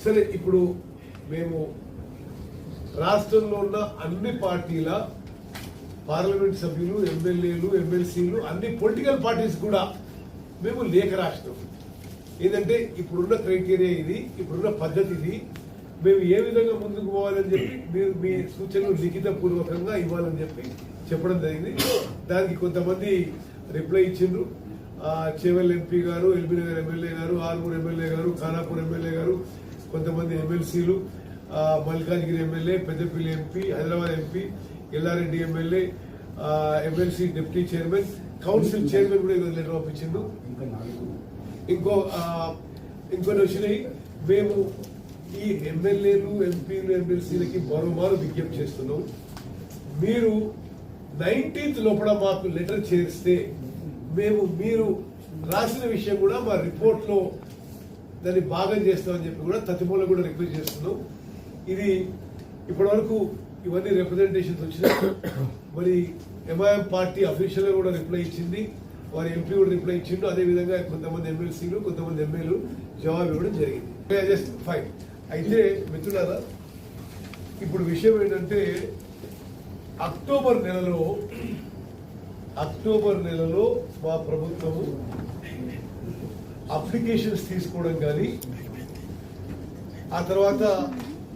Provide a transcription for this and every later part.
సరే, ఇప్పుడు మేము రాష్ట్రంలో ఉన్న అన్ని పార్టీల పార్లమెంట్ సభ్యులు, ఎమ్మెల్యేలు, ఎమ్మెల్సీలు, అన్ని పొలిటికల్ పార్టీస్ కూడా మేము లేఖ రాసినాం. ఏంటంటే ఇప్పుడున్న క్రైటీరియా ఇది, ఇప్పుడున్న పద్ధతి ఇది, మేము ఏ విధంగా ముందుకు పోవాలని చెప్పి మీరు మీ సూచనలు లిఖిత పూర్వకంగా ఇవ్వాలని చెప్పి చెప్పడం జరిగింది. దానికి కొంతమంది రిప్లై ఇచ్చిండ్రు. చేవెల్ ఎంపీ గారు, ఎల్బీ నగర్ ఎమ్మెల్యే గారు, ఆర్మూర్ ఎమ్మెల్యే గారు, ఖానాపూర్ ఎమ్మెల్యే గారు, కొంతమంది ఎమ్మెల్సీలు, Malkajgiri MLA, Peddapalli MP, Hyderabad MP, Yellareddy MLA, MLC deputy chairman, council chairman కూడా ఈరోజు లెటర్ పంపించిండు. ఇంకొన్ని వచ్చినాయి. మేము ఈ ఎమ్మెల్యేలు, ఎంపీలు, ఎమ్మెల్సీలకి మరోమారు విజ్ఞప్తి చేస్తున్నాం. మీరు 19th లోపల మాకు లెటర్ చేరిస్తే మేము మీరు రాసిన విషయం కూడా మా రిపోర్ట్ లో దాన్ని భాగం చేస్తామని చెప్పి కూడా తతిమూల కూడా రిక్వెస్ట్ చేస్తున్నాం. ఇది ఇప్పటి వరకు ఇవన్నీ రిప్రజెంటేషన్స్ వచ్చినాయి. మరి ఎంఐఎం పార్టీ అఫీషియల్ గా కూడా రిప్లై ఇచ్చింది, వారి ఎంపీ కూడా రిప్లై ఇచ్చిండు. అదేవిధంగా కొంతమంది ఎమ్మెల్సీలు, కొంతమంది ఎమ్మెల్యేలు జవాబు ఇవ్వడం జరిగింది. Just fine. అయితే మిత్రులారా, ఇప్పుడు విషయం ఏంటంటే అక్టోబర్ నెలలో మా ప్రభుత్వము అప్లికేషన్స్ తీసుకోవడం కానీ, ఆ తర్వాత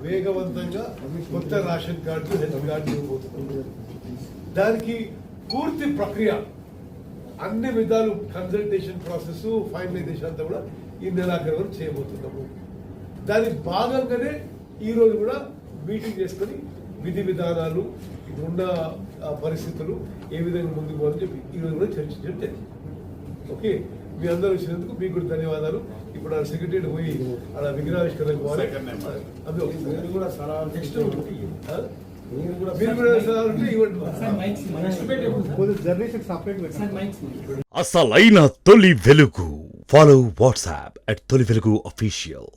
వేగవంతంగా కొత్త రేషన్ కార్డు, హెల్త్ కార్డు ఇవ్వబోతున్నాం. దానికి పూర్తి ప్రక్రియ అన్ని విధాలు కన్సల్టేషన్ ప్రాసెస్, ఫైనలైజేషన్ అంతా కూడా ఈ నెలాఖరు వరకు చేయబోతున్నాము. దాని భాగంగానే ఈ రోజు కూడా మీటింగ్ చేసుకొని విధి విధానాలు, ఇప్పుడున్న పరిస్థితులు ఏ విధంగా ముందుకు పోవాలని చెప్పి ఈ రోజు కూడా చర్చించడం జరిగింది. ఓకే, మీ అందరూ వచ్చినందుకు మీకు కూడా ధన్యవాదాలు. ఇప్పుడు ఆ సెక్రటరీ పోయి అలా విగ్రహావిష్కరణ పోవాలి. అసలైన తొలి వెలుగు. ఫాలో వాట్సాప్ @తొలి వెలుగు official.